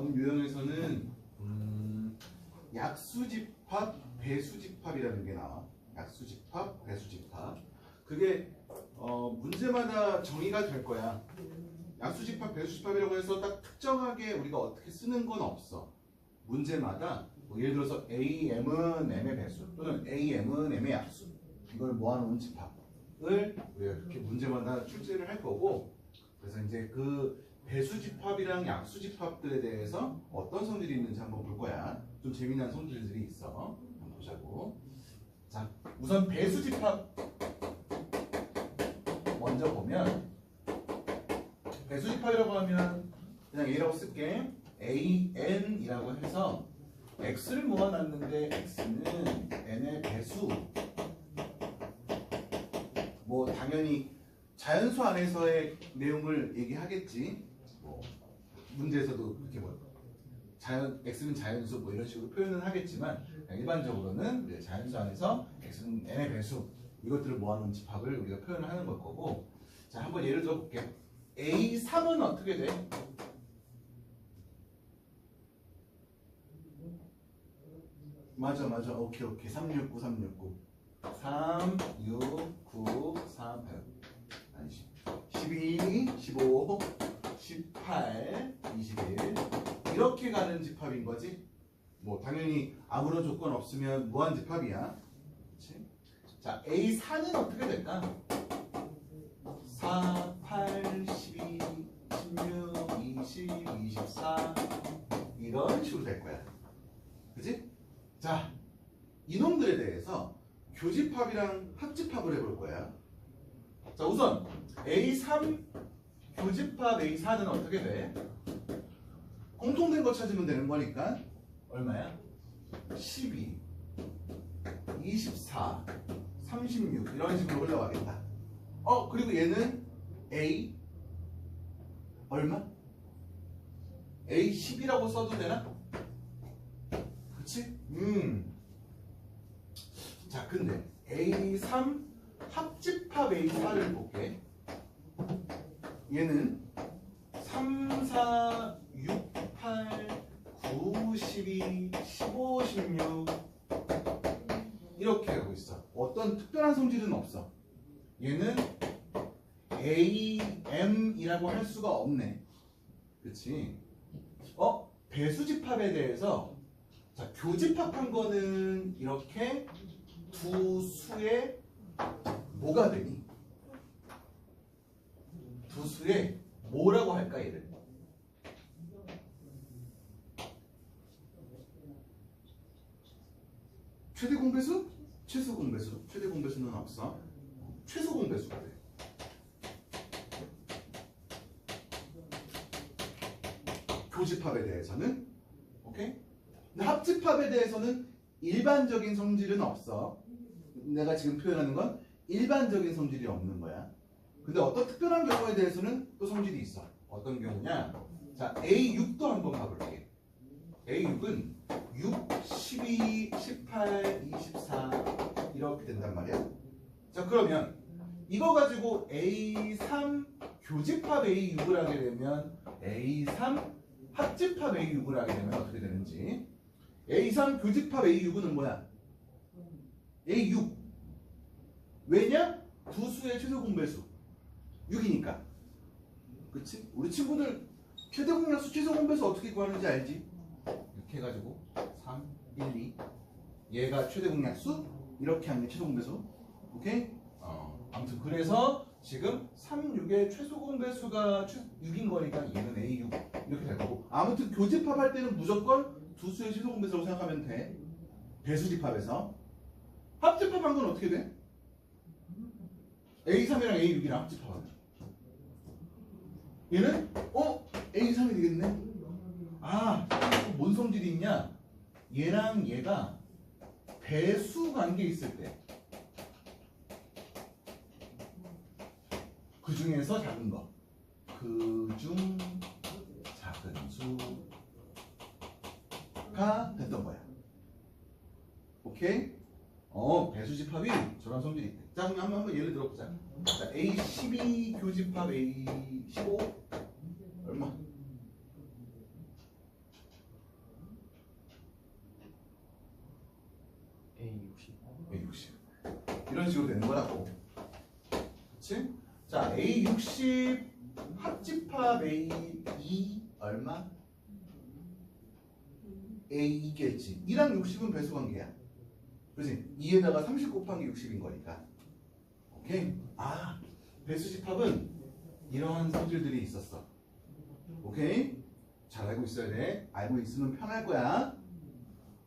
이번 유형에서는 약수집합, 배수집합이라는 게 나와. 약수집합, 배수집합. 그게 문제마다 정의가 될 거야. 약수집합, 배수집합이라고 해서 딱 특정하게 우리가 어떻게 쓰는 건 없어. 문제마다 뭐 예를 들어서 AM은 M의 배수 또는 AM은 M의 약수, 이걸 모아놓은 집합을 우리가 이렇게 문제마다 출제를 할 거고, 그래서 이제 그 배수집합이랑 약수집합들에 대해서 어떤 성질이 있는지 한번 볼 거야. 좀 재미난 성질들이 있어. 한번 보자고. 자, 우선 배수집합 먼저 보면, 배수집합이라고 하면 그냥 A라고 쓸게. AN이라고 해서 X를 모아놨는데 X는 N의 배수. 뭐 당연히 자연수 안에서의 내용을 얘기하겠지. 뭐 문제에서도 그렇게 뭐 X는 자연수 뭐 이런 식으로 표현은 하겠지만, 일반적으로는 자연수 안에서 X는 N의 배수, 이것들을 모아놓은 집합을 우리가 표현을 하는 걸 거고. 자, 한번 예를 들어 볼게요. A3은 어떻게 돼? 맞아. 오케이. 369. 3, 6, 9, 3, 12, 15, 18, 21 이렇게 가는 집합인 거지. 뭐 당연히 아무런 조건 없으면 무한집합이야. 그치? 자, A4는 어떻게 될까? 4, 8, 12, 16, 20, 24 이런 식으로 될 거야. 그치? 자, 이놈들에 대해서 교집합이랑 합집합을 해볼 거야. 자, 우선 A3 교집합 A4는 어떻게 돼? 공통된 거 찾으면 되는 거니까 얼마야? 12, 24, 36 이런 식으로 올라가겠다. 그리고 얘는 A 얼마? A 10이라고 써도 되나? 그치? 자, 근데 A3 합집합 A4를 볼게. 얘는 3, 4, 6, 8, 9, 12, 15, 16 이렇게 하고 있어. 어떤 특별한 성질은 없어. 얘는 AM이라고 할 수가 없네. 그치? 배수집합에 대해서, 자, 교집합한 거는 이렇게 두 수의 뭐가 되니? 두 수의 뭐라고 할까, 얘를? 최대 공배수? 최소 공배수. 최대 공배수는 없어. 최소 공배수가 돼. 교집합에 대해서는. 오케이? 근데 합집합에 대해서는 일반적인 성질은 없어. 내가 지금 표현하는 건 일반적인 성질이 없는 거야. 근데 어떤 특별한 경우에 대해서는 또 성질이 있어. 어떤 경우냐? 자, A6도 한번 가볼게. A6은 6, 12, 18, 24 이렇게 된단 말이야. 자, 그러면 이거 가지고 A3 교집합 A6을 하게 되면, A3 합집합 A6을 하게 되면 어떻게 되는지. A3 교집합 A6은 뭐야? A6. 왜냐? 두 수의 최소 공배수 6이니까. 그치? 우리 친구들 최대 공약수 최소 공배수 어떻게 구하는지 알지? 이렇게 해가지고 3, 1, 2 얘가 최대 공약수, 이렇게 하는 게 최소 공배수. 오케이? 아무튼 그래서 지금 3, 6의 최소 공배수가 6인 거니까 얘는 A6 이렇게 될 거고, 아무튼 교집합 할 때는 무조건 두 수의 최소 공배수라고 생각하면 돼. 배수집합에서. 합집합한 건 어떻게 돼? A3이랑 A6이랑 합집합하면 얘는 A3이 되겠네. 뭔 성질이 있냐? 얘랑 얘가 배수 관계 있을 때, 그 중에서 작은 거, 그 중 작은 수가 됐던 거야. 오케이? 배수집합이 저런 성질이 있대. 자, 그럼 한번 예를 들어보자. 자, A12 교집합 A15 얼마? 이런 식으로 되는 거라고. 그치? 자, A60 합집합 A2 얼마? A2겠지. 2랑 60은 배수관계야. 그렇지? 2에다가 30 곱하기 60인 거니까. 오케이? 아, 배수집합은 이런 성질들이 있었어. 오케이? 잘 알고 있어야 돼. 알고 있으면 편할 거야.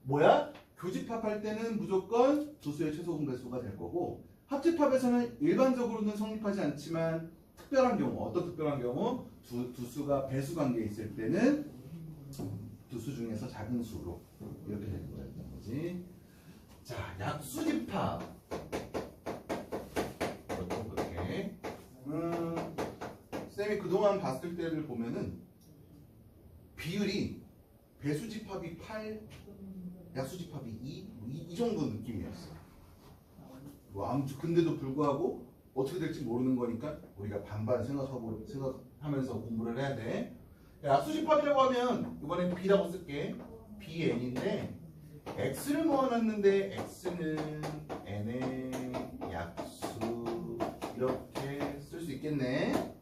뭐야? 교집합할 때는 무조건 두수의 최소 공배수가 될 거고, 합집합에서는 일반적으로는 성립하지 않지만 특별한 경우, 어떤 특별한 경우? 두수가 배수 관계에 있을 때는 두수 중에서 작은 수로 이렇게 되는 거였던 거지. 자, 약수집합. 그렇게. 쌤이 그동안 봤을 때를 보면은 비율이 배수집합이 8, 약수집합이 2, 이 정도 느낌이었어. 뭐 아무튼 근데도 불구하고 어떻게 될지 모르는 거니까 우리가 반반 생각하면서 공부를 해야 돼. 약수집합이라고 하면 이번엔 B라고 쓸게. Bn인데 X를 모아놨는데 X는 N의 약수 이렇게 쓸 수 있겠네.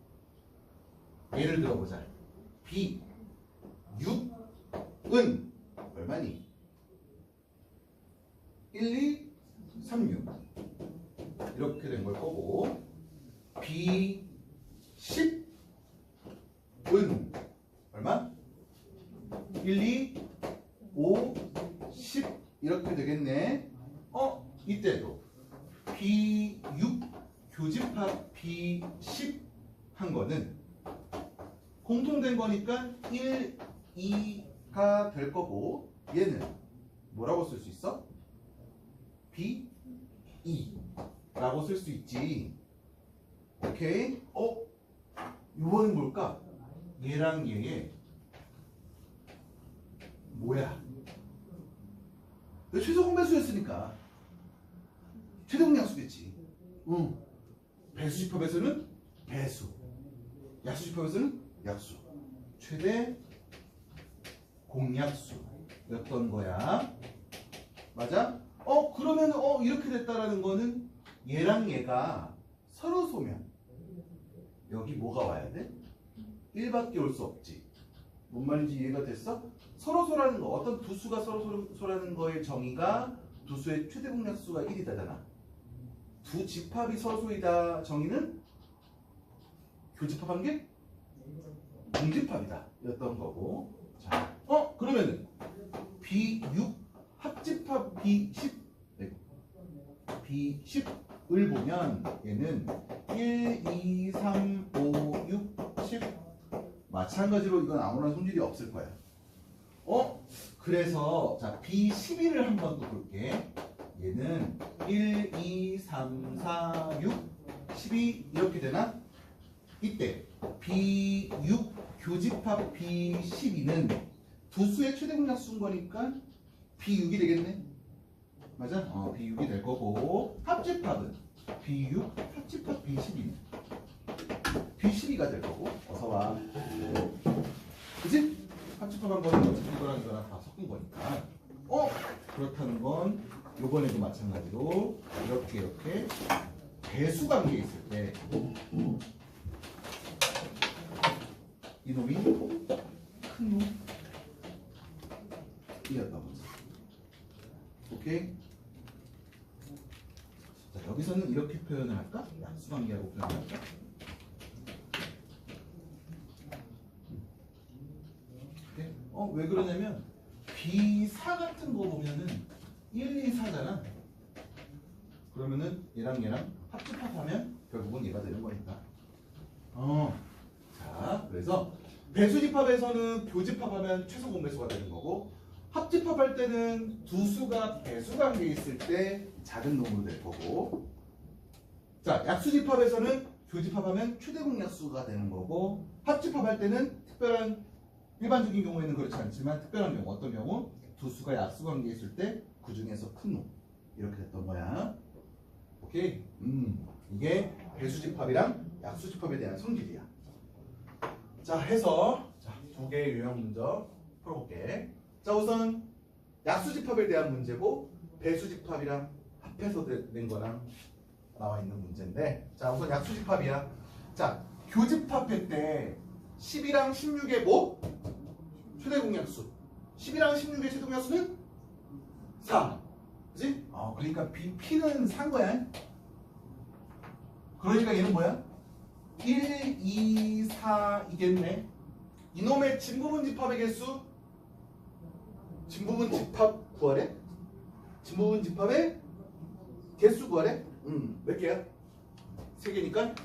예를 들어보자. B 6은 얼마니? 1, 2, 3, 6 이렇게 된 걸 거고, B 10은 얼마? 1, 2, 5, 10 이렇게 되겠네. 이때도 B6 교집합 B10 한 거는 공통된 거니까 1, 2가 될 거고, 얘는 뭐라고 쓸 수 있어? B2 라고 쓸 수 있지. 오케이? 이번엔 뭘까? 얘랑 얘의 뭐야? 최소 공배수였으니까 최대 공약수겠지. 배수집합에서는 배수, 약수집합에서는 약수, 최대 공약수였던 거야. 맞아? 그러면 이렇게 됐다라는 거는 얘랑 얘가 서로 소면 여기 뭐가 와야 돼? 1밖에 올 수 없지. 뭔 말인지 이해가 됐어? 서로 소라는 거, 어떤 두수가 서로 소라는 거의 정의가 두수의 최대 공약수가 1이다잖아. 두 집합이 서로 소이다 정의는 교집합한 게 공집합이다 였던 거고. 자, 그러면은 B6 합집합 B10 B10을 보면 얘는 1, 2, 3, 5, 6, 10 마찬가지로 이건 아무런 손질이 없을 거야. 그래서 자 B11을 한번 또 볼게. 얘는 1, 2, 3, 4, 6, 12 이렇게 되나? 이때 B6 교집합 B12는 두수의 최대 공약수인 거니까 B6이 되겠네. 맞아? B6이 될 거고, 합집합은 B6 합집합 B12는 B12가 될 거고. 어서 와. 그치? 합집합한 거는 어차피 이거랑 이거랑 다 섞은 거니까. 그렇다는 건 요번에도 마찬가지로 이렇게 배수 관계에 있을 때 이놈이 큰 놈이었던 거죠. 오케이? 자, 여기서는 이렇게 표현을 할까? 약수 관계하고 표현을 할까? 왜 그러냐면 B4 같은 거 보면은 1, 2, 4잖아. 그러면은 얘랑 합집합하면 결국은 얘가 되는 거니까. 자, 그래서 배수집합에서는 교집합하면 최소 공배수가 되는 거고, 합집합할 때는 두 수가 배수 관계에 있을 때 작은 놈으로 될 거고, 자, 약수집합에서는 교집합하면 최대 공약수가 되는 거고, 합집합할 때는 일반적인 경우에는 그렇지 않지만 특별한 경우, 어떤 경우? 두 수가 약수 관계에 있을 때 그 중에서 큰 놈 이렇게 됐던 거야. 오케이? 이게 배수집합이랑 약수집합에 대한 성질이야. 자, 해서 두 개의 유형 문제 풀어볼게. 자, 우선 약수집합에 대한 문제고, 배수집합이랑 합해서 낸 거랑 나와 있는 문제인데, 자 우선 약수집합이야. 자 교집합할 때 10이랑 16의 뭐? 최대 공약수. 10이랑 16의 최대 공약수는 4. 그지? 그러니까 P는 4인 거야. 그러니까 얘는 뭐야? 1, 2, 4이겠네. 이놈의 진부분 집합의 개수? 진부분 집합 구하래? 진부분 집합의 개수 구하래? 몇 개야? 3개니까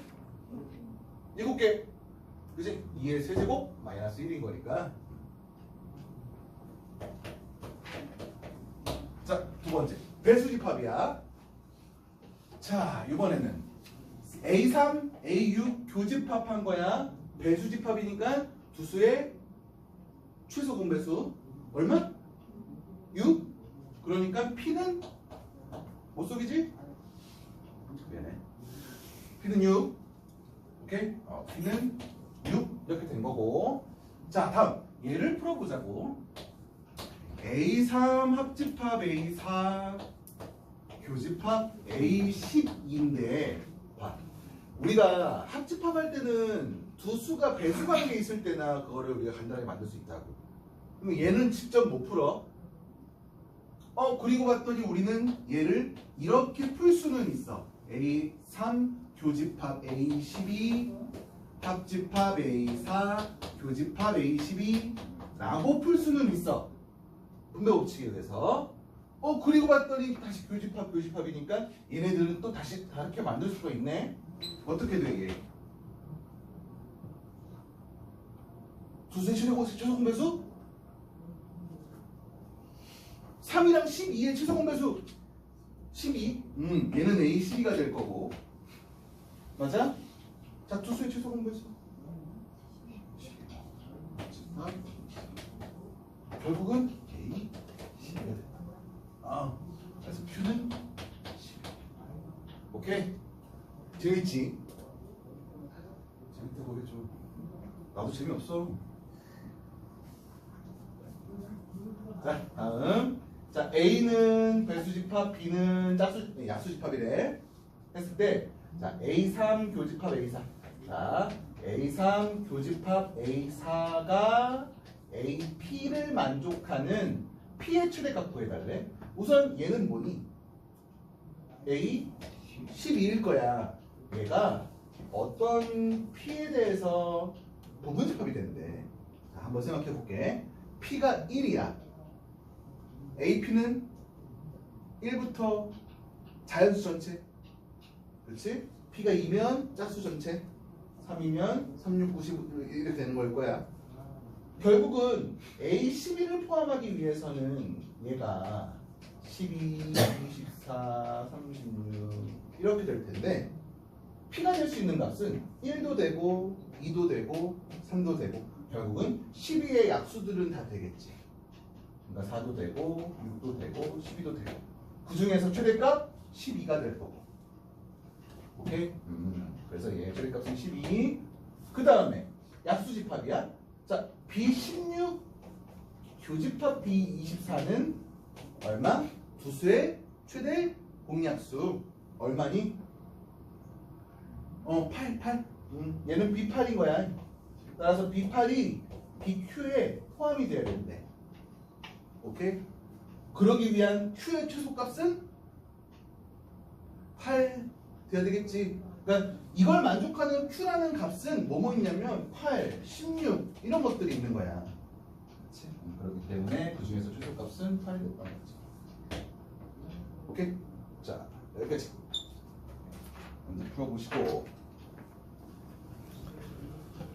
7개. 그지? 2의 세제곱 마이너스 1인 거니까. 자, 두 번째. 배수집합이야. 자, 이번에는 A3, A6 교집합한 거야. 배수집합이니까 두 수의 최소 공배수. 얼마? 6. 그러니까 P는 못 속이지? 미안해. P는 6. 오케이? P는 6. 이렇게 된 거고. 자, 다음. 얘를 풀어보자고. A3 합집합 A4 교집합 A12인데 봐. 우리가 합집합할 때는 두 수가 배수 관계에 있을 때나 그거를 우리가 간단하게 만들 수 있다고. 그럼 얘는 직접 못 풀어. 그리고 봤더니 우리는 얘를 이렇게 풀 수는 있어. A3 교집합 A12 합집합 A4 교집합 A12 라고 풀 수는 있어. 분배 법칙에 의해서. 그리고 봤더니 다시 교집합이니까 얘네들은 또 다시 다르게 만들 수가 있네. 어떻게 돼 얘? 두수의 최소 공배수? 3이랑 12의 최소 공배수 12. 얘는 A12가 될 거고. 맞아? 자, 두수의 최소 공배수. 결국은 A12가 된다. 그래서 Q는 12. 오케이? 재밌지? 재밌다고 해줘. 나도 재미없어. 자, 다음. 자, A는 배수집합, B는 약수집합이래. 했을 때, 자, A3 교집합 A4. 자, A3 교집합 A4가 AP를 만족하는 P의 최대값 구해달래. 우선 얘는 뭐니? A12일 거야. 얘가 어떤 P에 대해서 부분집합이 되는데, 자, 한번 생각해 볼게. P가 1이야. AP는 1부터 자연수 전체. 그렇지? P가 2면 짝수 전체. 3이면 3, 6, 9, 10 이렇게 되는 걸 거야. 결국은 A12를 포함하기 위해서는 얘가 12, 24, 36 이렇게 될 텐데 P가 될 수 있는 값은 1도 되고 2도 되고 3도 되고 결국은 12의 약수들은 다 되겠지. 그러니까 4도 되고 6도 되고 12도 되고 그 중에서 최대값 12가 될 거고. 오케이? 그래서 얘 최대값은 12. 그 다음에 약수집합이야. 자, B16 교집합 B24는 얼마? 두수의 최대 공약수 얼마니? 8. 얘는 B8인 거야. 따라서 B8이 BQ에 포함이 돼야 되는데. 오케이? 그러기 위한 Q의 최소값은 8 돼야 되겠지. 그러니까 이걸 만족하는 Q라는 값은 뭐뭐 있냐면 8, 16 이런 것들이 있는 거야. 그렇지? 그렇기 때문에 그 중에서 최소값은 8이 됐다는 거지. 오케이? 자, 여기까지. 먼저 풀어보시고